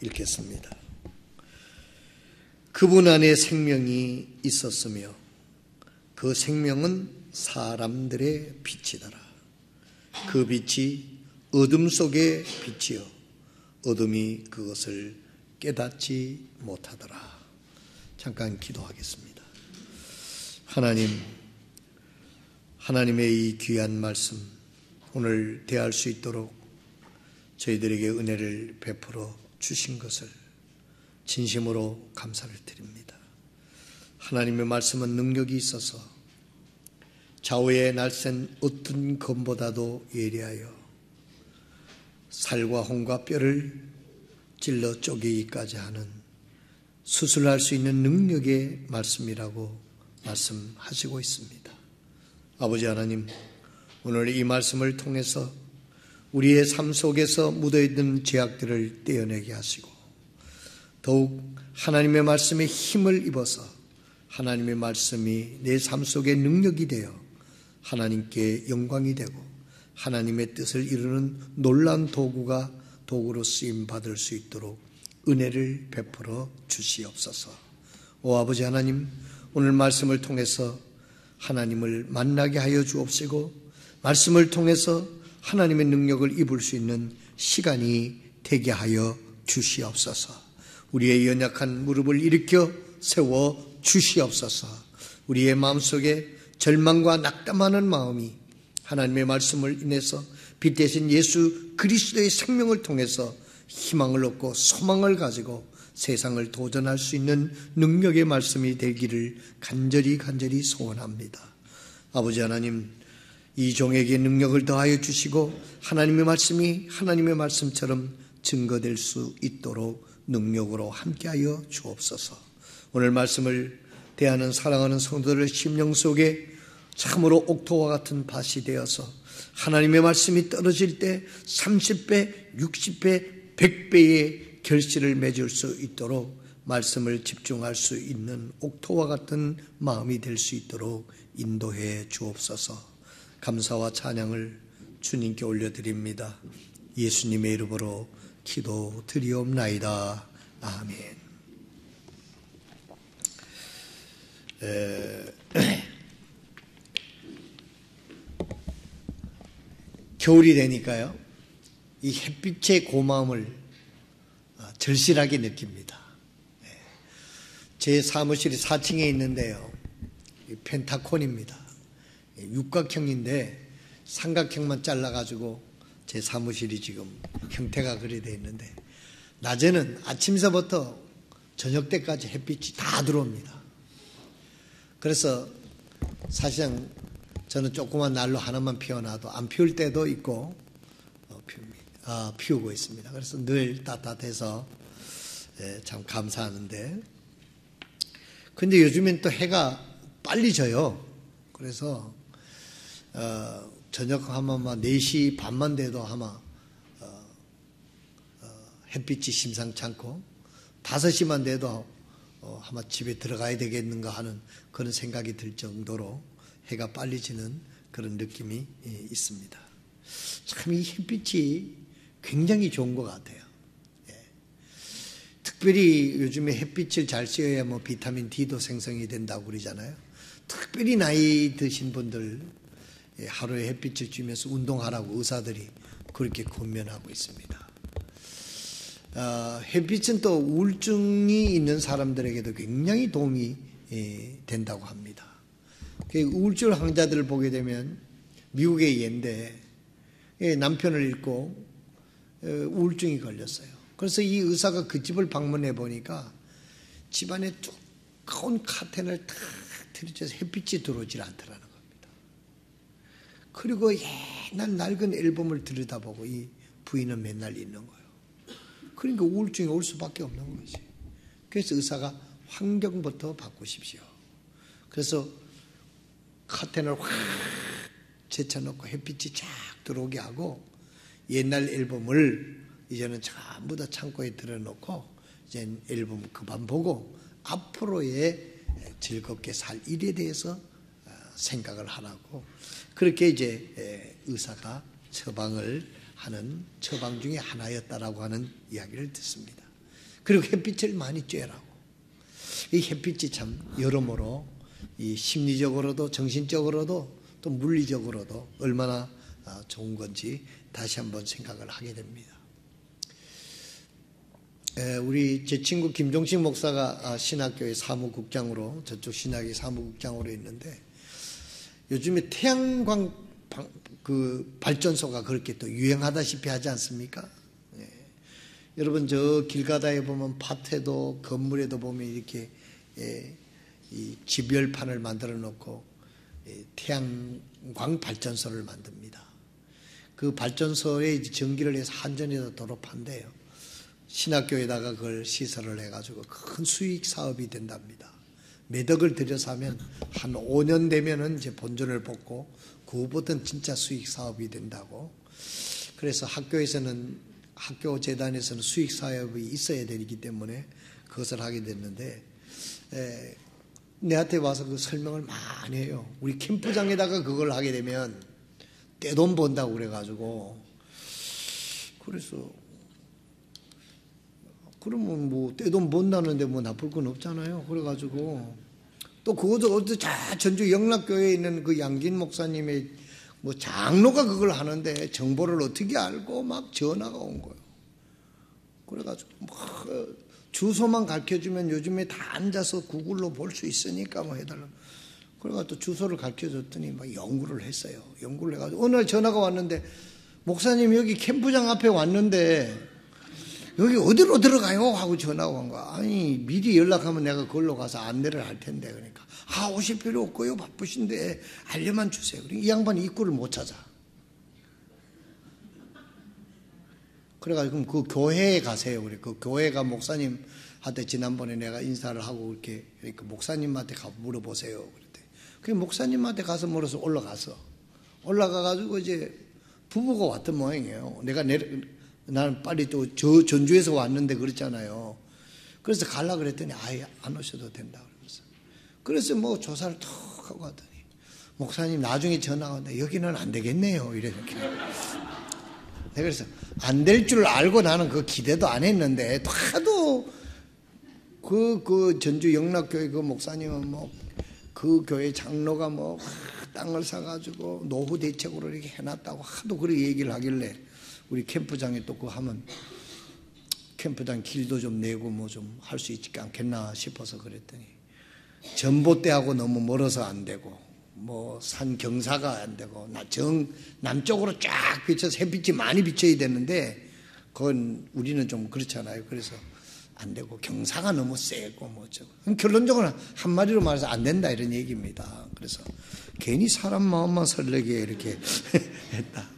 읽겠습니다. 그분 안에 생명이 있었으며 그 생명은 사람들의 빛이더라. 그 빛이 어둠 속의 빛이요 어둠이 그것을 깨닫지 못하더라. 잠깐 기도하겠습니다. 하나님의 이 귀한 말씀 오늘 대할 수 있도록 저희들에게 은혜를 베풀어 주신 것을 진심으로 감사를 드립니다. 하나님의 말씀은 능력이 있어서 좌우에 날쌘 어떤 검보다도 예리하여 살과 혼과 뼈를 찔러 쪼개기까지 하는 수술할 수 있는 능력의 말씀이라고 말씀하시고 있습니다. 아버지 하나님, 오늘 이 말씀을 통해서 우리의 삶 속에서 묻어있는 죄악들을 떼어내게 하시고 더욱 하나님의 말씀에 힘을 입어서 하나님의 말씀이 내 삶 속에 능력이 되어 하나님께 영광이 되고 하나님의 뜻을 이루는 놀라운 도구로 쓰임받을 수 있도록 은혜를 베풀어 주시옵소서. 오 아버지 하나님, 오늘 말씀을 통해서 하나님을 만나게 하여 주옵시고 말씀을 통해서 하나님의 능력을 입을 수 있는 시간이 되게 하여 주시옵소서. 우리의 연약한 무릎을 일으켜 세워 주시옵소서. 우리의 마음속에 절망과 낙담하는 마음이 하나님의 말씀을 인해서 빛 대신 예수 그리스도의 생명을 통해서 희망을 얻고 소망을 가지고 세상을 도전할 수 있는 능력의 말씀이 되기를 간절히 소원합니다. 아버지 하나님, 이 종에게 능력을 더하여 주시고 하나님의 말씀이 하나님의 말씀처럼 증거될 수 있도록 능력으로 함께하여 주옵소서. 오늘 말씀을 대하는 사랑하는 성도들의 심령 속에 참으로 옥토와 같은 밭이 되어서 하나님의 말씀이 떨어질 때 30배, 60배, 100배의 결실을 맺을 수 있도록 말씀을 집중할 수 있는 옥토와 같은 마음이 될 수 있도록 인도해 주옵소서. 감사와 찬양을 주님께 올려드립니다. 예수님의 이름으로 기도드리옵나이다. 아멘. 겨울이 되니까요, 이 햇빛의 고마움을 절실하게 느낍니다. 제 사무실이 4층에 있는데요, 펜타콘입니다. 육각형인데 삼각형만 잘라가지고 제 사무실이 지금 형태가 그리 되어 있는데 낮에는 아침서부터 저녁 때까지 햇빛이 다 들어옵니다. 그래서 사실상 저는 조그만 난로 하나만 피워놔도 안 피울 때도 있고 피우고 있습니다. 그래서 늘 따뜻해서 참 감사하는데, 근데 요즘엔 또 해가 빨리 져요. 그래서 저녁 하면 4시 반만 돼도 아마 햇빛이 심상치 않고 5시만 돼도 아마 집에 들어가야 되겠는가 하는 그런 생각이 들 정도로 해가 빨리 지는 그런 느낌이 있습니다. 참 이 햇빛이 굉장히 좋은 것 같아요. 특별히 요즘에 햇빛을 잘 쬐어야 비타민 D도 생성이 된다고 그러잖아요. 특별히 나이 드신 분들 하루에 햇빛을 쬐면서 운동하라고 의사들이 그렇게 권면하고 있습니다. 햇빛은 또 우울증이 있는 사람들에게도 굉장히 도움이 된다고 합니다. 우울증 환자들을 보게 되면 미국의 예인데 남편을 잃고 우울증이 걸렸어요. 그래서 이 의사가 그 집을 방문해 보니까 집안에 두꺼운 카텐을 탁 들이쳐서 햇빛이 들어오질 않더라는 겁니다. 그리고 옛날 낡은 앨범을 들여다보고 이 부인은 맨날 있는 거예요. 그러니까 우울증이 올 수밖에 없는 거지. 그래서 의사가 환경부터 바꾸십시오. 그래서 카텐을 확 제쳐놓고 햇빛이 쫙 들어오게 하고 옛날 앨범을 이제는 전부 다 창고에 들어놓고 이제 앨범 그만 보고 앞으로의 즐겁게 살 일에 대해서 생각을 하라고 그렇게 이제 의사가 처방을 하는 처방 중에 하나였다라고 하는 이야기를 듣습니다. 그리고 햇빛을 많이 쬐라고. 이 햇빛이 참 여러모로 이 심리적으로도 정신적으로도 또 물리적으로도 얼마나 좋은 건지 다시 한번 생각을 하게 됩니다. 우리 제 친구 김종식 목사가 신학교의 사무국장으로 저쪽 신학의 사무국장으로 있는데 요즘에 태양광 발전소가 그렇게 또 유행하다시피 하지 않습니까? 여러분 저 길 가다에 보면 밭에도 건물에도 보면 이렇게 이 지별판을 만들어 놓고 태양광 발전소를 만듭니다. 그 발전소에 전기를 내서 한전에다 도로 판대요. 신학교에다가 그걸 시설을 해가지고 큰 수익 사업이 된답니다. 몇 억을 들여서 하면 한 5년 되면은 이제 본전을 뽑고 그 후부터는 진짜 수익 사업이 된다고. 그래서 학교 재단에서는 수익 사업이 있어야 되기 때문에 그것을 하게 됐는데 내한테 와서 그 설명을 많이 해요. 우리 캠프장에다가 그걸 하게 되면 떼돈 번다고 그래가지고 그래서 그러면 뭐 떼돈 번다는데 뭐 나쁠 건 없잖아요. 그래가지고 또 그것도 어디 전주 영락교회에 있는 그 양진 목사님의 뭐 장로가 그걸 하는데 정보를 어떻게 알고 막 전화가 온 거예요. 그래가지고 막 주소만 가르쳐주면 요즘에 다 앉아서 구글로 볼 수 있으니까 뭐 해달라고. 그래가지고 또 주소를 가르쳐줬더니 막 연구를 했어요. 연구를 해가지고 어느 날 전화가 왔는데 목사님 여기 캠프장 앞에 왔는데 여기 어디로 들어가요? 하고 전화가 온 거야. 아니 미리 연락하면 내가 그걸로 가서 안내를 할 텐데 그러니까 오실 필요 없고요. 바쁘신데 알려만 주세요. 그러니까 이 양반이 입구를 못 찾아. 그래가지고 그럼 그 교회에 가세요. 그래. 그 교회가 목사님한테 지난번에 내가 인사를 하고 이렇게 그러니까 목사님한테 가서 물어보세요. 그랬대. 그 목사님한테 가서 물어서 올라가가지고 이제 부부가 왔던 모양이에요. 나는 빨리 또 전주에서 왔는데 그랬잖아요. 그래서 가려고 그랬더니 아예 안 오셔도 된다 그러면서. 그래서 뭐 조사를 톡 하고 하더니 목사님 나중에 전화가 왔는데 여기는 안 되겠네요. 이렇게. 내가 그래서 안 될 줄 알고 나는 그 기대도 안 했는데 하도 그 전주 영락교회 그 목사님은 뭐 그 교회 장로가 뭐 땅을 사가지고 노후 대책으로 이렇게 해놨다고 하도 그렇게 얘기를 하길래 우리 캠프장에 또 그거 하면 캠프장 길도 좀 내고 뭐 좀 할 수 있지 않겠나 싶어서 그랬더니 전봇대하고 너무 멀어서 안 되고 뭐 산 경사가 안 되고 남쪽으로 쫙 비쳐서 햇빛이 많이 비쳐야 되는데 그건 우리는 좀 그렇잖아요. 그래서 안 되고 경사가 너무 세고 뭐죠. 결론적으로 한마디로 말해서 안 된다 이런 얘기입니다. 그래서 괜히 사람 마음만 설레게 이렇게 했다.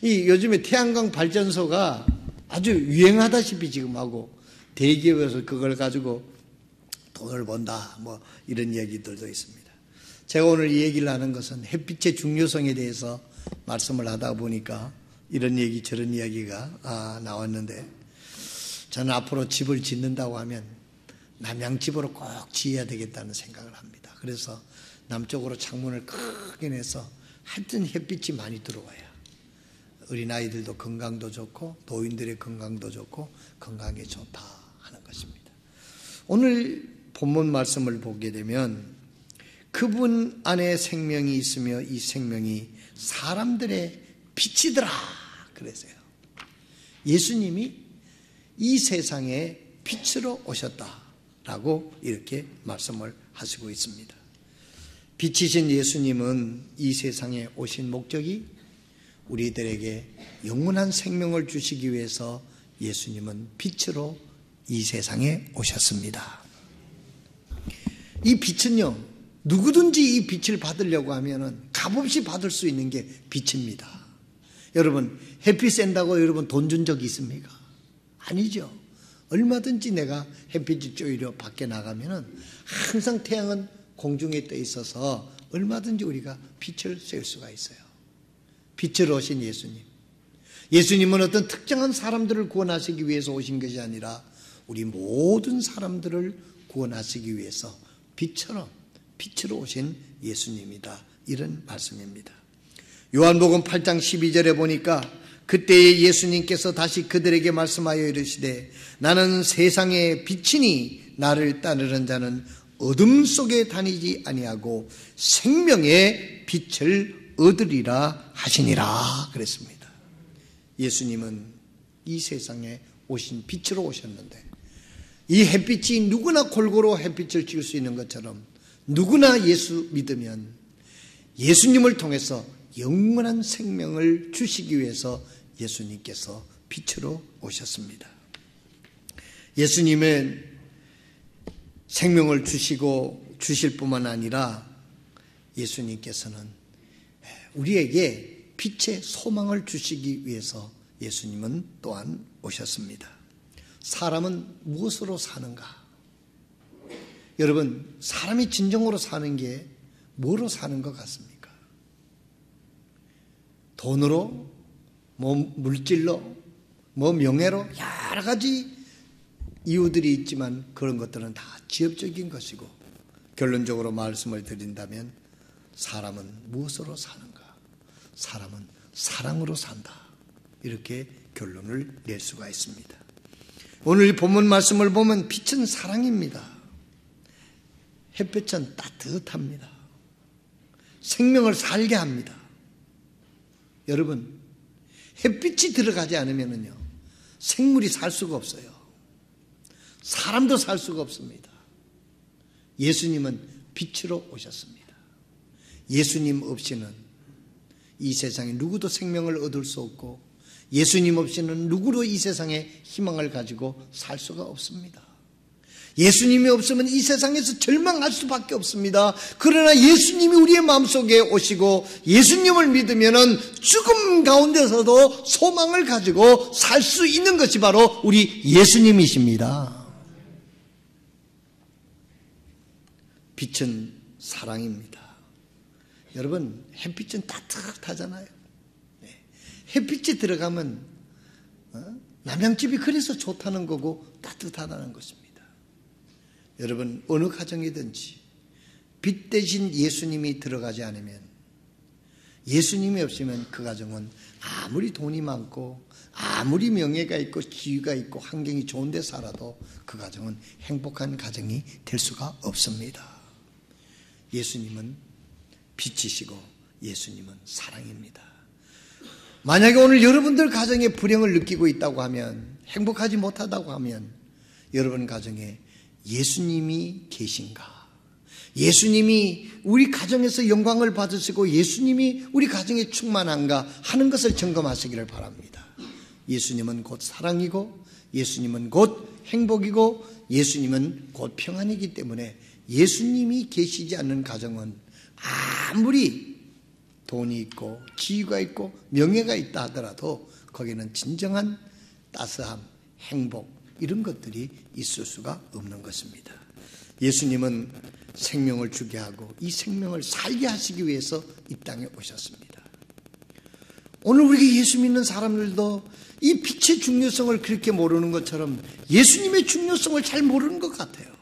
이 요즘에 태양광 발전소가 아주 유행하다시피 지금 하고 대기업에서 그걸 가지고 돈을 번다 뭐 이런 얘기들도 있습니다. 제가 오늘 이 얘기를 하는 것은 햇빛의 중요성에 대해서 말씀을 하다 보니까 이런 얘기 저런 이야기가 나왔는데 저는 앞으로 집을 짓는다고 하면 남양집으로 꼭 지어야 되겠다는 생각을 합니다. 그래서 남쪽으로 창문을 크게 내서 하여튼 햇빛이 많이 들어와야 어린아이들도 건강도 좋고 노인들의 건강도 좋고 건강에 좋다 하는 것입니다. 오늘 본문 말씀을 보게 되면 그분 안에 생명이 있으며 이 생명이 사람들의 빛이더라 그랬어요. 예수님이 이 세상에 빛으로 오셨다라고 이렇게 말씀을 하시고 있습니다. 빛이신 예수님은 이 세상에 오신 목적이 우리들에게 영원한 생명을 주시기 위해서 예수님은 빛으로 이 세상에 오셨습니다. 이 빛은요, 누구든지 이 빛을 받으려고 하면은 값없이 받을 수 있는 게 빛입니다. 여러분, 햇빛 쐰다고 여러분 돈 준 적이 있습니까? 아니죠. 얼마든지 내가 햇빛이 쪼이려 밖에 나가면은 항상 태양은 공중에 떠 있어서 얼마든지 우리가 빛을 쐴 수가 있어요. 빛을 오신 예수님. 예수님은 어떤 특정한 사람들을 구원하시기 위해서 오신 것이 아니라 우리 모든 사람들을 구원하시기 위해서 빛처럼 빛으로 오신 예수님이다. 이런 말씀입니다. 요한복음 8장 12절에 보니까 그때에 예수님께서 다시 그들에게 말씀하여 이르시되 나는 세상의 빛이니 나를 따르는 자는 어둠 속에 다니지 아니하고 생명의 빛을 얻으리라 하시니라 그랬습니다. 예수님은 이 세상에 오신 빛으로 오셨는데 이 햇빛이 누구나 골고루 햇빛을 쬐을 수 있는 것처럼 누구나 예수 믿으면 예수님을 통해서 영원한 생명을 주시기 위해서 예수님께서 빛으로 오셨습니다. 예수님은 생명을 주실 뿐만 아니라 예수님께서는 우리에게 빛의 소망을 주시기 위해서 예수님은 또한 오셨습니다. 사람은 무엇으로 사는가? 여러분, 사람이 진정으로 사는 게 뭐로 사는 것 같습니까? 돈으로, 물질로, 명예로 여러 가지 이유들이 있지만 그런 것들은 다 지엽적인 것이고 결론적으로 말씀을 드린다면 사람은 무엇으로 사는가? 사람은 사랑으로 산다. 이렇게 결론을 낼 수가 있습니다. 오늘 이 본문 말씀을 보면 빛은 사랑입니다. 햇볕은 따뜻합니다. 생명을 살게 합니다. 여러분, 햇빛이 들어가지 않으면요 생물이 살 수가 없어요. 사람도 살 수가 없습니다. 예수님은 빛으로 오셨습니다. 예수님 없이는 이 세상에 누구도 생명을 얻을 수 없고 예수님 없이는 누구도 이 세상에 희망을 가지고 살 수가 없습니다. 예수님이 없으면 이 세상에서 절망할 수밖에 없습니다. 그러나 예수님이 우리의 마음속에 오시고 예수님을 믿으면은 죽음 가운데서도 소망을 가지고 살 수 있는 것이 바로 우리 예수님이십니다. 빛은 사랑입니다. 여러분, 햇빛은 따뜻하잖아요. 햇빛이 들어가면 남양집이 그래서 좋다는 거고 따뜻하다는 것입니다. 여러분, 어느 가정이든지 빛 대신 예수님이 들어가지 않으면, 예수님이 없으면 그 가정은 아무리 돈이 많고 아무리 명예가 있고 지위가 있고 환경이 좋은 데 살아도 그 가정은 행복한 가정이 될 수가 없습니다. 예수님은 빛이시고 예수님은 사랑입니다. 만약에 오늘 여러분들 가정에 불행을 느끼고 있다고 하면, 행복하지 못하다고 하면 여러분 가정에 예수님이 계신가? 예수님이 우리 가정에서 영광을 받으시고 예수님이 우리 가정에 충만한가 하는 것을 점검하시기를 바랍니다. 예수님은 곧 사랑이고 예수님은 곧 행복이고 예수님은 곧 평안이기 때문에 예수님이 계시지 않는 가정은 아무리 돈이 있고 지위가 있고 명예가 있다 하더라도 거기는 진정한 따스함, 행복 이런 것들이 있을 수가 없는 것입니다. 예수님은 생명을 주게 하고 이 생명을 살게 하시기 위해서 이 땅에 오셨습니다. 오늘 우리가 예수 믿는 사람들도 이 빛의 중요성을 그렇게 모르는 것처럼 예수님의 중요성을 잘 모르는 것 같아요.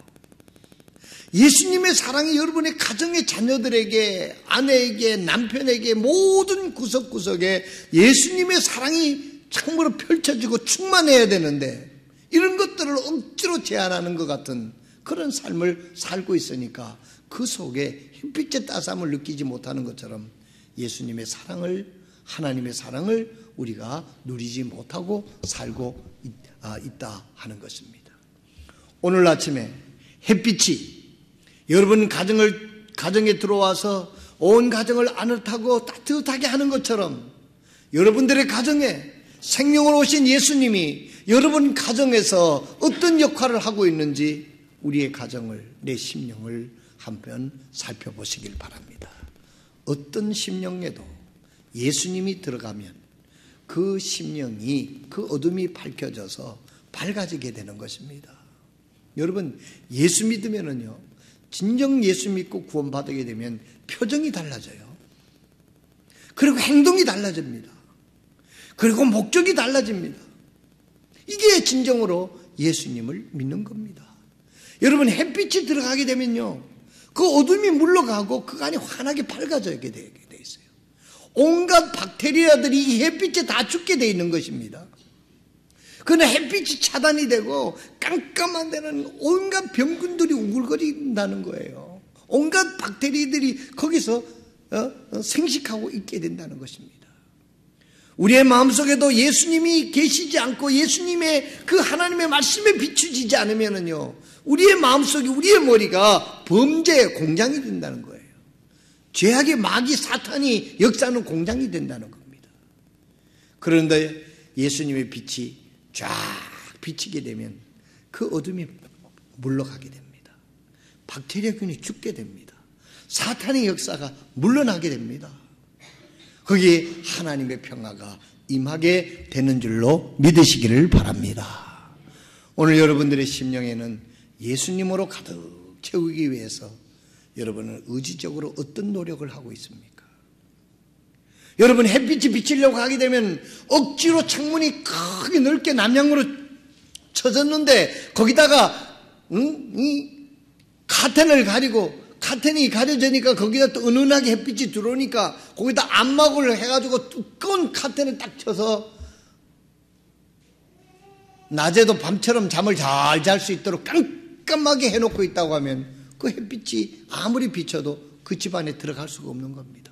예수님의 사랑이 여러분의 가정의 자녀들에게, 아내에게, 남편에게 모든 구석구석에 예수님의 사랑이 참으로 펼쳐지고 충만해야 되는데 이런 것들을 억지로 제한하는 것 같은 그런 삶을 살고 있으니까 그 속에 햇빛의 따스함을 느끼지 못하는 것처럼 예수님의 사랑을, 하나님의 사랑을 우리가 누리지 못하고 살고 있다 하는 것입니다. 오늘 아침에 햇빛이 여러분 가정에 들어와서 온 가정을 아늑하고 따뜻하게 하는 것처럼 여러분들의 가정에 생명으로 오신 예수님이 여러분 가정에서 어떤 역할을 하고 있는지 우리의 가정을, 내 심령을 한번 살펴보시길 바랍니다. 어떤 심령에도 예수님이 들어가면 그 심령이, 그 어둠이 밝혀져서 밝아지게 되는 것입니다. 여러분, 예수 믿으면은요, 진정 예수 믿고 구원받게 되면 표정이 달라져요. 그리고 행동이 달라집니다. 그리고 목적이 달라집니다. 이게 진정으로 예수님을 믿는 겁니다. 여러분, 햇빛이 들어가게 되면요, 그 어둠이 물러가고 그 안이 환하게 밝아지게 돼 있어요. 온갖 박테리아들이 이 햇빛에 다 죽게 돼 있는 것입니다. 그러나 햇빛이 차단이 되고 깜깜한 데는 온갖 병균들이 우글거린다는 거예요. 온갖 박테리아들이 거기서 생식하고 있게 된다는 것입니다. 우리의 마음속에도 예수님이 계시지 않고 예수님의 그 하나님의 말씀에 비추지지 않으면은요, 우리의 마음속에 우리의 머리가 범죄의 공장이 된다는 거예요. 죄악의 마귀 사탄이 역사하는 공장이 된다는 겁니다. 그런데 예수님의 빛이 쫙 비치게 되면 그 어둠이 물러가게 됩니다. 박테리아균이 죽게 됩니다. 사탄의 역사가 물러나게 됩니다. 거기에 하나님의 평화가 임하게 되는 줄로 믿으시기를 바랍니다. 오늘 여러분들의 심령에는 예수님으로 가득 채우기 위해서 여러분은 의지적으로 어떤 노력을 하고 있습니까? 여러분, 햇빛이 비치려고 하게 되면 억지로 창문이 크게 넓게 남향으로 쳐졌는데 거기다가 이 카텐을 가리고 카텐이 가려지니까 거기다 또 은은하게 햇빛이 들어오니까 거기다 안막을 해가지고 두꺼운 카텐을 딱 쳐서 낮에도 밤처럼 잠을 잘 잘 수 있도록 깜깜하게 해놓고 있다고 하면 그 햇빛이 아무리 비쳐도 그 집 안에 들어갈 수가 없는 겁니다.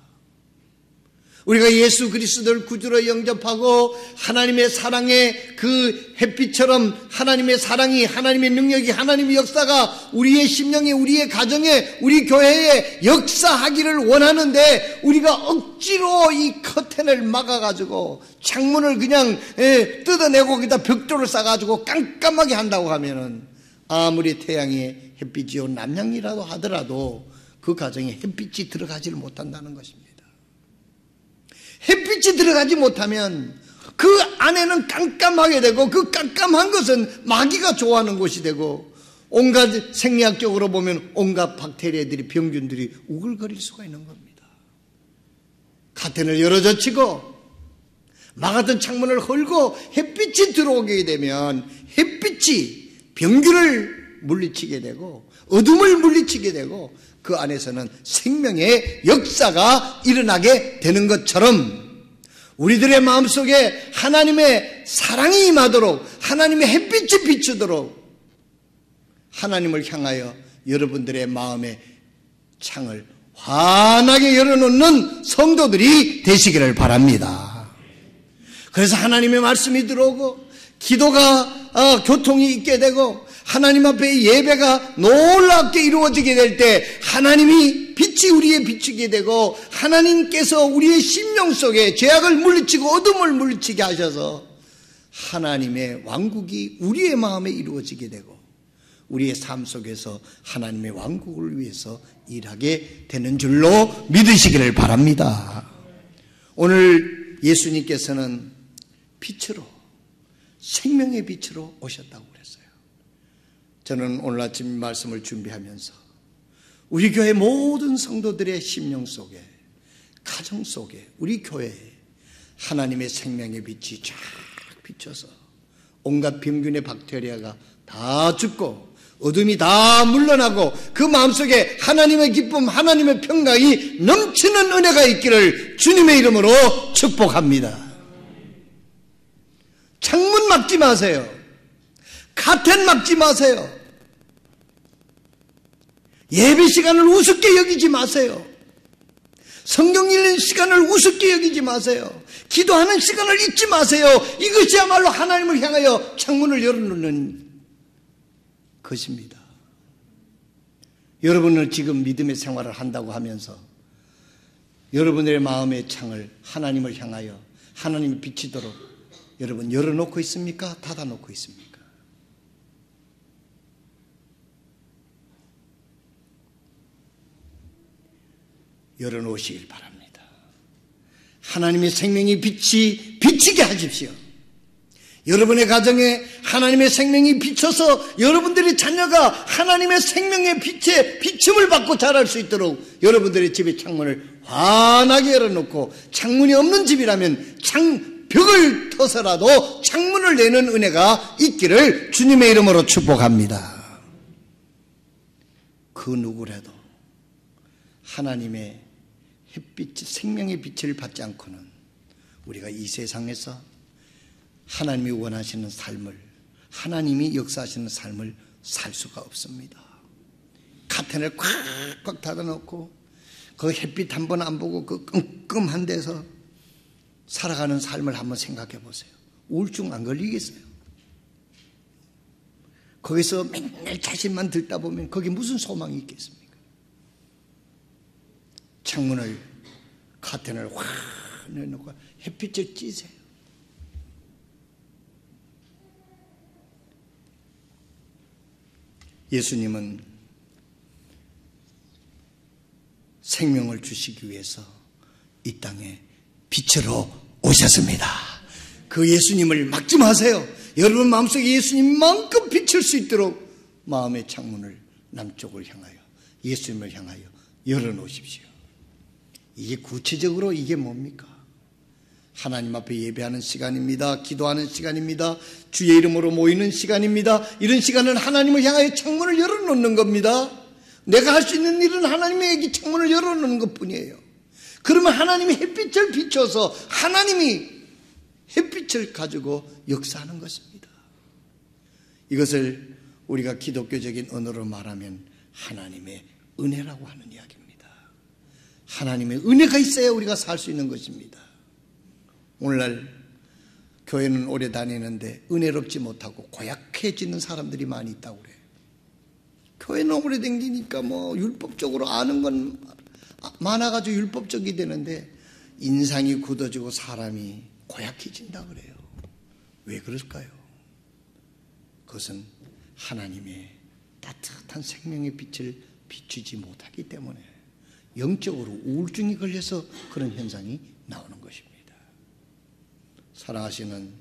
우리가 예수 그리스도를 구주로 영접하고 하나님의 사랑의 그 햇빛처럼 하나님의 사랑이, 하나님의 능력이, 하나님의 역사가 우리의 심령에, 우리의 가정에, 우리 교회에 역사하기를 원하는데 우리가 억지로 이 커튼을 막아가지고 창문을 그냥 뜯어내고 거기다 벽돌을 싸가지고 깜깜하게 한다고 하면은 아무리 태양의 햇빛이요 남양이라도 하더라도 그 가정에 햇빛이 들어가지를 못한다는 것입니다. 햇빛이 들어가지 못하면 그 안에는 깜깜하게 되고 그 깜깜한 것은 마귀가 좋아하는 곳이 되고 온갖 생리학적으로 보면 온갖 박테리아들이 병균들이 우글거릴 수가 있는 겁니다. 카텐을 열어젖히고 막았던 창문을 헐고 햇빛이 들어오게 되면 햇빛이 병균을 물리치게 되고 어둠을 물리치게 되고 그 안에서는 생명의 역사가 일어나게 되는 것처럼 우리들의 마음속에 하나님의 사랑이 임하도록 하나님의 햇빛이 비추도록 하나님을 향하여 여러분들의 마음의 창을 환하게 열어놓는 성도들이 되시기를 바랍니다. 그래서 하나님의 말씀이 들어오고 기도가 교통이 있게 되고 하나님 앞에 예배가 놀랍게 이루어지게 될 때 하나님이 빛이 우리에 비추게 되고 하나님께서 우리의 심령 속에 죄악을 물리치고 어둠을 물리치게 하셔서 하나님의 왕국이 우리의 마음에 이루어지게 되고 우리의 삶 속에서 하나님의 왕국을 위해서 일하게 되는 줄로 믿으시기를 바랍니다. 오늘 예수님께서는 빛으로 생명의 빛으로 오셨다고 그랬어요. 저는 오늘 아침 말씀을 준비하면서 우리 교회 모든 성도들의 심령 속에 가정 속에 우리 교회에 하나님의 생명의 빛이 쫙 비춰서 온갖 병균의 박테리아가 다 죽고 어둠이 다 물러나고 그 마음속에 하나님의 기쁨 하나님의 평강이 넘치는 은혜가 있기를 주님의 이름으로 축복합니다. 창문 막지 마세요. 카텐 막지 마세요. 예배 시간을 우습게 여기지 마세요. 성경 읽는 시간을 우습게 여기지 마세요. 기도하는 시간을 잊지 마세요. 이것이야말로 하나님을 향하여 창문을 열어놓는 것입니다. 여러분은 지금 믿음의 생활을 한다고 하면서 여러분의 마음의 창을 하나님을 향하여 하나님이 비치도록 여러분 열어놓고 있습니까? 닫아놓고 있습니까? 열어놓으시길 바랍니다. 하나님의 생명이 빛이 비치게 하십시오. 여러분의 가정에 하나님의 생명이 비쳐서 여러분들의 자녀가 하나님의 생명의 빛에 비침을 받고 자랄 수 있도록 여러분들의 집의 창문을 환하게 열어놓고 창문이 없는 집이라면 벽을 터서라도 창문을 내는 은혜가 있기를 주님의 이름으로 축복합니다. 그 누구라도 하나님의 햇빛, 생명의 빛을 받지 않고는 우리가 이 세상에서 하나님이 원하시는 삶을, 하나님이 역사하시는 삶을 살 수가 없습니다. 카텐을 꽉꽉 닫아놓고 그 햇빛 한 번 안 보고 그 끔끔한 데서 살아가는 삶을 한번 생각해 보세요. 우울증 안 걸리겠어요? 거기서 맨날 자신만 듣다 보면 거기 무슨 소망이 있겠습니까? 창문을, 카텐을 확 내놓고 햇빛을 쬐세요. 예수님은 생명을 주시기 위해서 이 땅에 빛으로 오셨습니다. 그 예수님을 막지 마세요. 여러분 마음속에 예수님만큼 비칠 수 있도록 마음의 창문을 남쪽을 향하여, 예수님을 향하여 열어놓으십시오. 이게 구체적으로 이게 뭡니까? 하나님 앞에 예배하는 시간입니다. 기도하는 시간입니다. 주의 이름으로 모이는 시간입니다. 이런 시간은 하나님을 향하여 창문을 열어놓는 겁니다. 내가 할 수 있는 일은 하나님에게 창문을 열어놓는 것뿐이에요. 그러면 하나님이 햇빛을 비춰서 하나님이 햇빛을 가지고 역사하는 것입니다. 이것을 우리가 기독교적인 언어로 말하면 하나님의 은혜라고 하는 이야기입니다. 하나님의 은혜가 있어야 우리가 살 수 있는 것입니다. 오늘날 교회는 오래 다니는데 은혜롭지 못하고 고약해지는 사람들이 많이 있다고 그래요. 교회는 오래 다니니까 뭐 율법적으로 아는 건 많아가지고 율법적이 되는데 인상이 굳어지고 사람이 고약해진다고 그래요. 왜 그럴까요? 그것은 하나님의 따뜻한 생명의 빛을 비추지 못하기 때문에 영적으로 우울증이 걸려서 그런 현상이 나오는 것입니다. 사랑하시는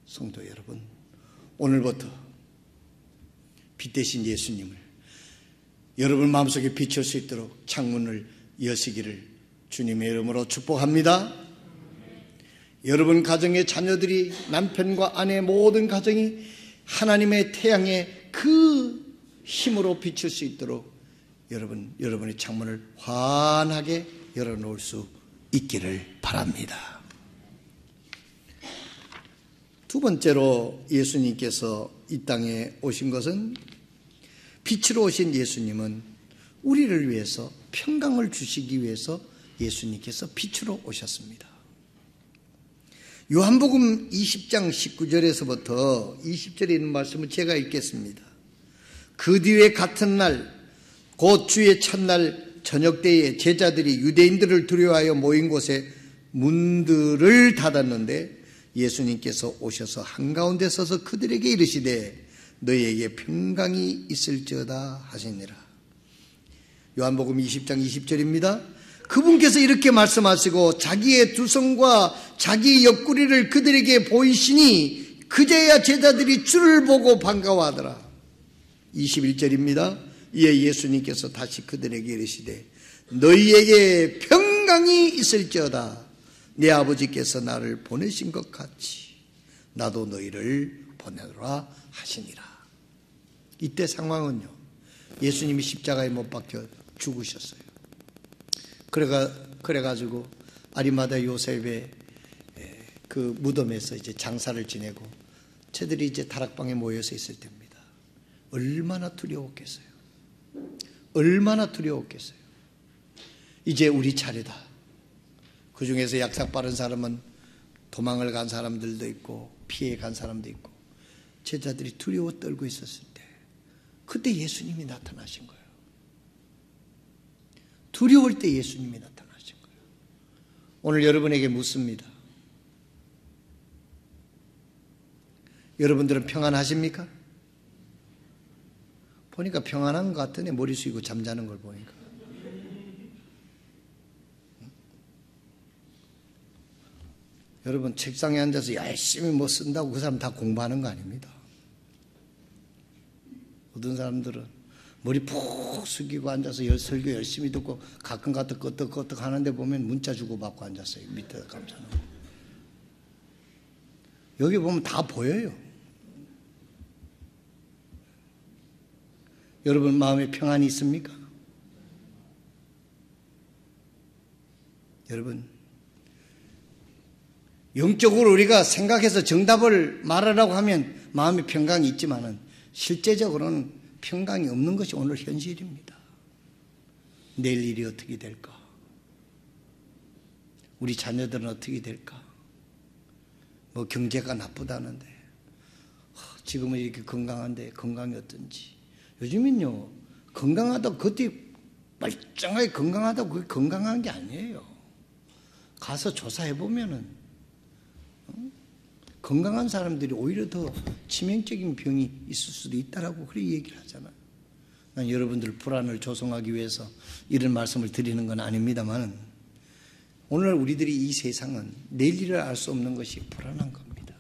성도 여러분, 오늘부터 빛 대신 예수님을 여러분 마음속에 비출 수 있도록 창문을 여시기를 주님의 이름으로 축복합니다. 여러분 가정의 자녀들이, 남편과 아내 모든 가정이 하나님의 태양의 그 힘으로 비출 수 있도록 여러분의 창문을 환하게 열어놓을 수 있기를 바랍니다. 두 번째로 예수님께서 이 땅에 오신 것은, 빛으로 오신 예수님은 우리를 위해서 평강을 주시기 위해서 예수님께서 빛으로 오셨습니다. 요한복음 20장 19절에서부터 20절에 있는 말씀을 제가 읽겠습니다. 그 뒤에 같은 날, 곧 주의 첫날 저녁 때에 제자들이 유대인들을 두려워하여 모인 곳에 문들을 닫았는데 예수님께서 오셔서 한가운데 서서 그들에게 이르시되 너희에게 평강이 있을지어다 하시니라. 요한복음 20장 20절입니다. 그분께서 이렇게 말씀하시고 자기의 두 손과 자기의 옆구리를 그들에게 보이시니 그제야 제자들이 주를 보고 반가워하더라. 21절입니다. 이에 예수님께서 다시 그들에게 이르시되 너희에게 평강이 있을지어다. 내 아버지께서 나를 보내신 것 같이 나도 너희를 보내노라 하시니라. 이때 상황은요, 예수님이 십자가에 못 박혀 죽으셨어요. 그래가지고 아리마다 요셉의 그 무덤에서 이제 장사를 지내고 쟤들이 이제 다락방에 모여서 있을 때입니다. 얼마나 두려웠겠어요. 얼마나 두려웠겠어요. 이제 우리 차례다. 그 중에서 약삭 빠른 사람은 도망을 간 사람들도 있고 피해 간 사람도 있고 제자들이 두려워 떨고 있었을 때 그때 예수님이 나타나신 거예요. 두려울 때 예수님이 나타나신 거예요. 오늘 여러분에게 묻습니다. 여러분들은 평안하십니까? 보니까 평안한 것 같으네. 머리 숙이고 잠자는 걸 보니까. 여러분 책상에 앉아서 열심히 뭐 쓴다고 그 사람 다 공부하는 거 아닙니다. 어떤 사람들은 머리 푹 숙이고 앉아서 설교 열심히 듣고 가끔 끄떡끄떡 하는데 보면 문자 주고받고 앉았어요. 밑에 감사합니다. 여기 보면 다 보여요. 여러분 마음에 평안이 있습니까? 여러분, 영적으로 우리가 생각해서 정답을 말하라고 하면 마음의 평강이 있지만은 실제적으로는 평강이 없는 것이 오늘 현실입니다. 내일 일이 어떻게 될까? 우리 자녀들은 어떻게 될까? 뭐 경제가 나쁘다는데 지금은 이렇게 건강한데 건강이 어떤지. 요즘은요, 건강하다고 그때 멀쩡하게 건강하다고 그게 건강한 게 아니에요. 가서 조사해보면은 건강한 사람들이 오히려 더 치명적인 병이 있을 수도 있다라고 그렇게 얘기를 하잖아요. 난 여러분들 불안을 조성하기 위해서 이런 말씀을 드리는 건 아닙니다만 오늘 우리들이 이 세상은 내일 일을 알 수 없는 것이 불안한 겁니다.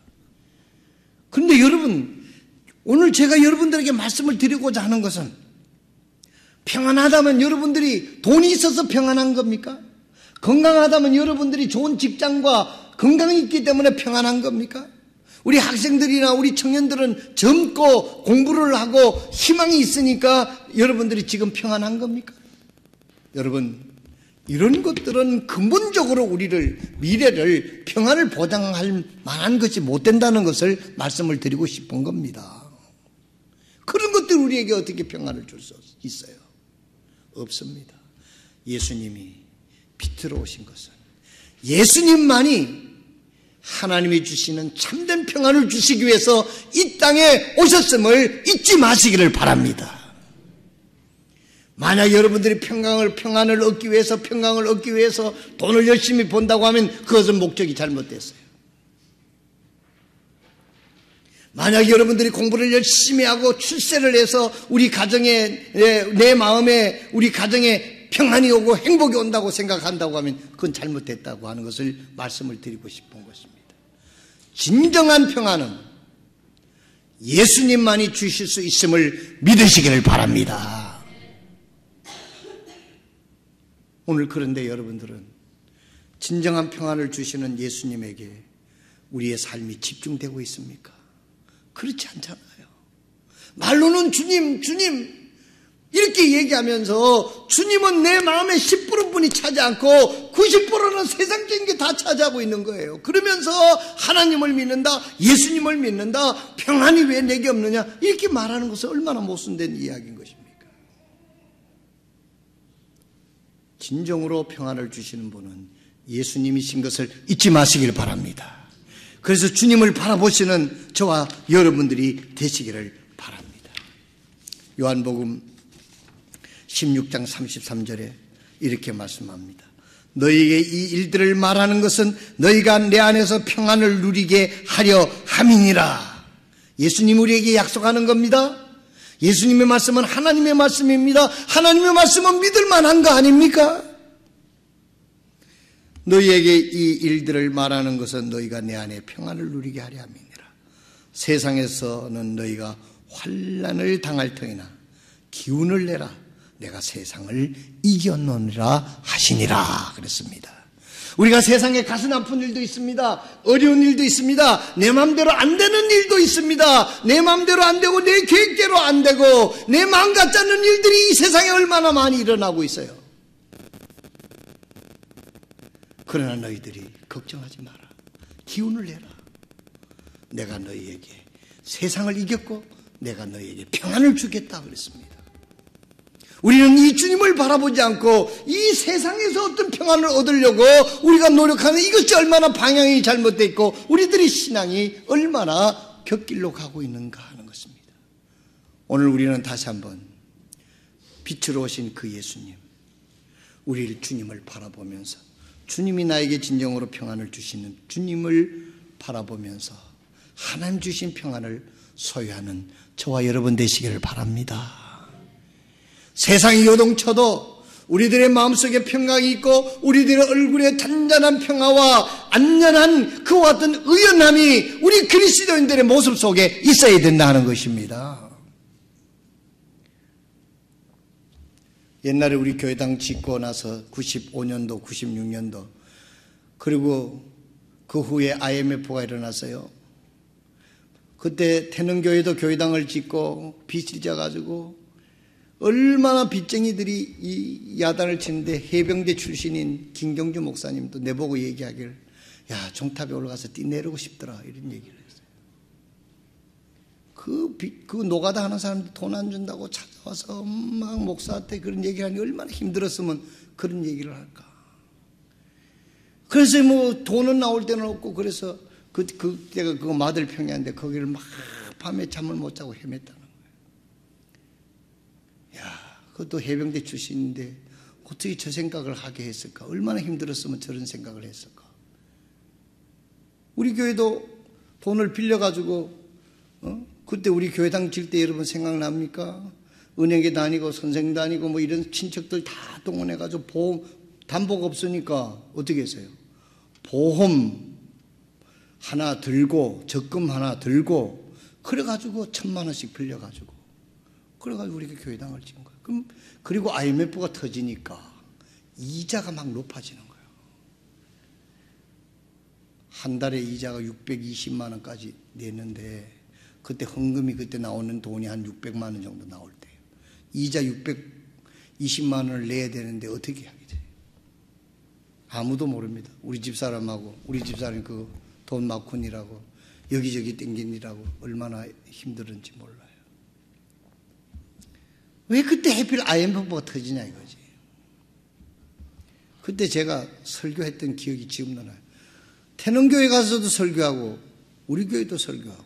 그런데 여러분, 오늘 제가 여러분들에게 말씀을 드리고자 하는 것은 평안하다면 여러분들이 돈이 있어서 평안한 겁니까? 건강하다면 여러분들이 좋은 직장과 건강이 있기 때문에 평안한 겁니까? 우리 학생들이나 우리 청년들은 젊고 공부를 하고 희망이 있으니까 여러분들이 지금 평안한 겁니까? 여러분, 이런 것들은 근본적으로 우리를 미래를 평안을 보장할 만한 것이 못 된다는 것을 말씀을 드리고 싶은 겁니다. 그런 것들 우리에게 어떻게 평안을 줄 수 있어요? 없습니다. 예수님이 빛으로 오신 것은 예수님만이 하나님이 주시는 참된 평안을 주시기 위해서 이 땅에 오셨음을 잊지 마시기를 바랍니다. 만약 여러분들이 평안을 얻기 위해서 평강을 얻기 위해서 돈을 열심히 번다고 하면 그것은 목적이 잘못됐어요. 만약 여러분들이 공부를 열심히 하고 출세를 해서 우리 가정에 내 마음에 우리 가정에 평안이 오고 행복이 온다고 생각한다고 하면 그건 잘못됐다고 하는 것을 말씀을 드리고 싶은 것입니다. 진정한 평안은 예수님만이 주실 수 있음을 믿으시기를 바랍니다. 오늘 그런데 여러분들은 진정한 평안을 주시는 예수님에게 우리의 삶이 집중되고 있습니까? 그렇지 않잖아요. 말로는 주님, 주님 이렇게 얘기하면서 주님은 내 마음의 10%뿐이 차지 않고 90%는 세상적인 게 다 차지하고 있는 거예요. 그러면서 하나님을 믿는다, 예수님을 믿는다, 평안이 왜 내게 없느냐 이렇게 말하는 것은 얼마나 모순된 이야기인 것입니까? 진정으로 평안을 주시는 분은 예수님이신 것을 잊지 마시길 바랍니다. 그래서 주님을 바라보시는 저와 여러분들이 되시기를 바랍니다. 요한복음 16장 33절에 이렇게 말씀합니다. 너희에게 이 일들을 말하는 것은 너희가 내 안에서 평안을 누리게 하려 함이니라. 예수님 우리에게 약속하는 겁니다. 예수님의 말씀은 하나님의 말씀입니다. 하나님의 말씀은 믿을 만한 거 아닙니까? 너희에게 이 일들을 말하는 것은 너희가 내 안에 평안을 누리게 하려 함이니라. 세상에서는 너희가 환난을 당할 터이나 기운을 내라. 내가 세상을 이겨놓으리라 하시니라 그랬습니다. 우리가 세상에 가슴 아픈 일도 있습니다. 어려운 일도 있습니다. 내 마음대로 안 되는 일도 있습니다. 내 마음대로 안 되고 내 계획대로 안 되고 내 마음 같지 않는 일들이 이 세상에 얼마나 많이 일어나고 있어요. 그러나 너희들이 걱정하지 마라. 기운을 내라. 내가 너희에게 세상을 이겼고 내가 너희에게 평안을 주겠다 그랬습니다. 우리는 이 주님을 바라보지 않고 이 세상에서 어떤 평안을 얻으려고 우리가 노력하는 이것이 얼마나 방향이 잘못되어 있고 우리들의 신앙이 얼마나 곁길로 가고 있는가 하는 것입니다. 오늘 우리는 다시 한번 빛으로 오신 그 예수님, 우리 주님을 바라보면서 주님이 나에게 진정으로 평안을 주시는 주님을 바라보면서 하나님 주신 평안을 소유하는 저와 여러분 되시기를 바랍니다. 세상이 요동쳐도 우리들의 마음속에 평강이 있고 우리들의 얼굴에 잔잔한 평화와 안전한 그와 같은 의연함이 우리 그리스도인들의 모습 속에 있어야 된다는 것입니다. 옛날에 우리 교회당 짓고 나서 95년도, 96년도 그리고 그 후에 IMF가 일어났어요. 그때 태능교회도 교회당을 짓고 빚이 져가지고 얼마나 빚쟁이들이 이 야단을 치는데 해병대 출신인 김경주 목사님도 내보고 얘기하기를 야 종탑에 올라가서 뛰 내리고 싶더라 이런 얘기를 했어요. 그 노가다 하는 사람들 돈 안 준다고 찾아와서 막 목사한테 그런 얘기하니 얼마나 힘들었으면 그런 얘기를 할까. 그래서 뭐 돈은 나올 때는 없고 그래서 그때가 그거 마들평야인데 거기를 막 밤에 잠을 못 자고 헤맸다는 거예요. 야, 그것도 해병대 출신인데 어떻게 저 생각을 하게 했을까? 얼마나 힘들었으면 저런 생각을 했을까? 우리 교회도 돈을 빌려가지고 그때 우리 교회당 질 때 여러분 생각납니까? 은행에 다니고 선생 다니고 뭐 이런 친척들 다 동원해가지고 보험 담보가 없으니까 어떻게 했어요? 보험 하나 들고 적금 하나 들고 그래가지고 1,000만 원씩 빌려가지고 그래가지고 우리가 교회당을 지은 거예요. 그럼 그리고 IMF가 터지니까 이자가 막 높아지는 거예요. 한 달에 이자가 620만 원까지 냈는데 그때 헌금이 그때 나오는 돈이 한 600만 원 정도 나올 때예요. 이자 620만 원을 내야 되는데 어떻게 하게 돼요? 아무도 모릅니다. 우리 집사람하고 우리 집사람이 그 돈 마쿤이라고 여기저기 땡기느라고 얼마나 힘들은지 몰라요. 왜 그때 하필 IMF가 터지냐 이거지. 그때 제가 설교했던 기억이 지금도 나요. 태능교회 가서도 설교하고 우리 교회도 설교하고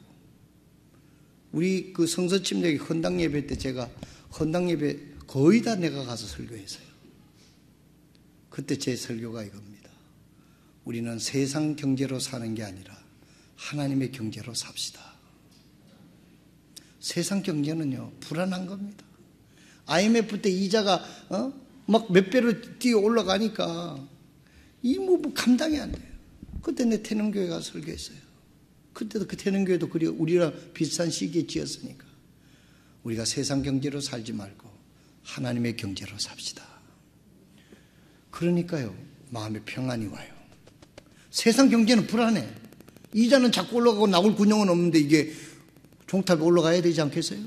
우리 그 성서침례기 헌당 예배 때 제가 헌당 예배 거의 다 내가 가서 설교했어요. 그때 제 설교가 이겁니다. 우리는 세상 경제로 사는 게 아니라 하나님의 경제로 삽시다. 세상 경제는요 불안한 겁니다. IMF 때 이자가 막 몇 배로 뛰어 올라가니까 이 뭐 감당이 안 돼요. 그때 내 태능교회 가서 설교했어요. 그때도 그 태능교회도 그리 우리랑 비슷한 시기에 지었으니까 우리가 세상 경제로 살지 말고 하나님의 경제로 삽시다. 그러니까요 마음에 평안이 와요. 세상 경제는 불안해. 이자는 자꾸 올라가고 나올 군용은 없는데 이게 종탑에 올라가야 되지 않겠어요?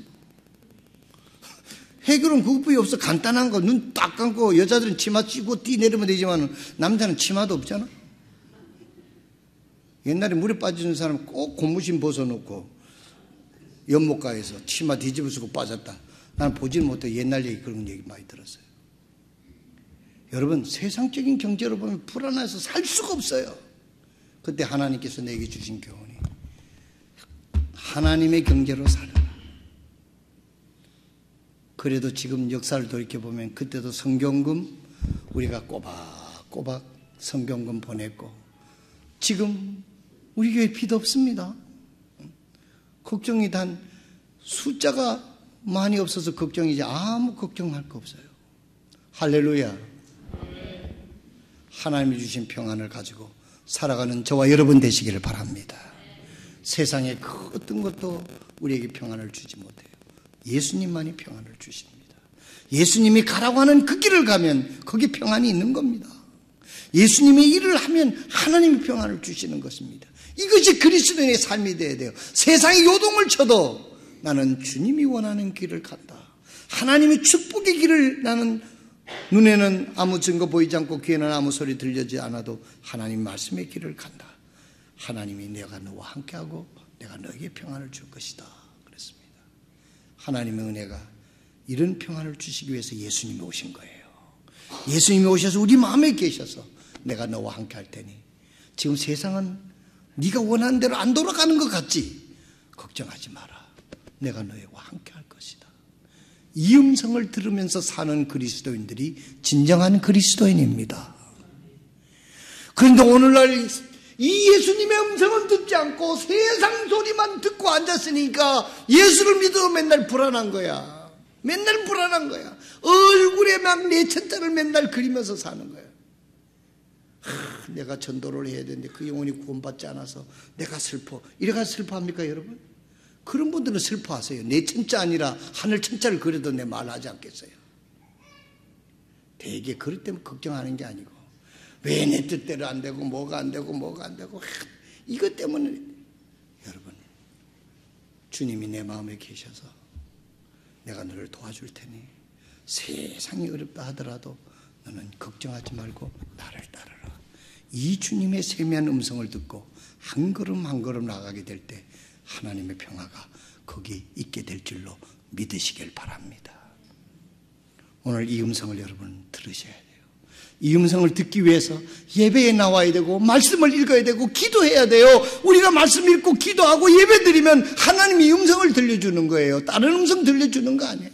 해결은 그것뿐이 없어. 간단한 거 눈 딱 감고 여자들은 치마 찌고 뛰 내리면 되지만 남자는 치마도 없잖아. 옛날에 물에 빠지는 사람 꼭 고무신 벗어놓고 연못가에서 치마 뒤집어 쓰고 빠졌다. 나는 보지는 못해. 옛날 얘기 그런 얘기 많이 들었어요. 여러분 세상적인 경제로 보면 불안해서 살 수가 없어요. 그때 하나님께서 내게 주신 교훈이 하나님의 경제로 살아라. 그래도 지금 역사를 돌이켜보면 그때도 성경금 우리가 꼬박꼬박 성경금 보냈고 지금 우리 교회 필요 없습니다. 걱정이 단 숫자가 많이 없어서 걱정이지 아무 걱정할 거 없어요. 할렐루야. 하나님이 주신 평안을 가지고 살아가는 저와 여러분 되시기를 바랍니다. 세상에 그 어떤 것도 우리에게 평안을 주지 못해요. 예수님만이 평안을 주십니다. 예수님이 가라고 하는 그 길을 가면 거기 평안이 있는 겁니다. 예수님이 일을 하면 하나님이 평안을 주시는 것입니다. 이것이 그리스도인의 삶이 되어야 돼요. 세상이 요동을 쳐도 나는 주님이 원하는 길을 간다. 하나님의 축복의 길을 나는 눈에는 아무 증거 보이지 않고 귀에는 아무 소리 들리지 않아도 하나님 말씀의 길을 간다. 하나님이 내가 너와 함께하고 내가 너에게 평안을 줄 것이다 그랬습니다. 하나님의 은혜가 이런 평안을 주시기 위해서 예수님이 오신 거예요. 예수님이 오셔서 우리 마음에 계셔서 내가 너와 함께할 테니 지금 세상은 네가 원하는 대로 안 돌아가는 것 같지? 걱정하지 마라. 내가 너와 함께할 것이다. 이 음성을 들으면서 사는 그리스도인들이 진정한 그리스도인입니다. 그런데 오늘날 이 예수님의 음성은 듣지 않고 세상 소리만 듣고 앉았으니까 예수를 믿어도 맨날 불안한 거야. 맨날 불안한 거야. 얼굴에 막 내 천자를 맨날 그리면서 사는 거야. 내가 전도를 해야 되는데 그 영혼이 구원받지 않아서 내가 슬퍼. 이래가 슬퍼합니까 여러분? 그런 분들은 슬퍼하세요. 내 천자 아니라 하늘 천자를 그려도 내 말하지 않겠어요. 되게 그럴 때면 걱정하는 게 아니고 왜 내 뜻대로 안 되고 뭐가 안 되고 이것 때문에 여러분 주님이 내 마음에 계셔서 내가 너를 도와줄 테니 세상이 어렵다 하더라도 너는 걱정하지 말고 나를 따르라. 이 주님의 세미한 음성을 듣고 한 걸음 한 걸음 나가게 될 때 하나님의 평화가 거기 있게 될 줄로 믿으시길 바랍니다. 오늘 이 음성을 여러분 들으셔야 돼요. 이 음성을 듣기 위해서 예배에 나와야 되고 말씀을 읽어야 되고 기도해야 돼요. 우리가 말씀 읽고 기도하고 예배 드리면 하나님이 음성을 들려주는 거예요. 다른 음성 들려주는 거 아니에요.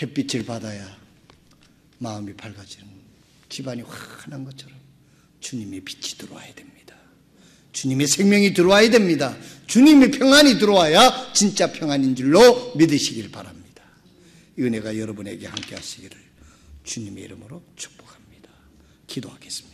햇빛을 받아야 마음이 밝아지는, 집안이 환한 것처럼 주님의 빛이 들어와야 됩니다. 주님의 생명이 들어와야 됩니다. 주님의 평안이 들어와야 진짜 평안인 줄로 믿으시길 바랍니다. 이 은혜가 여러분에게 함께 하시기를 주님의 이름으로 축복합니다. 기도하겠습니다.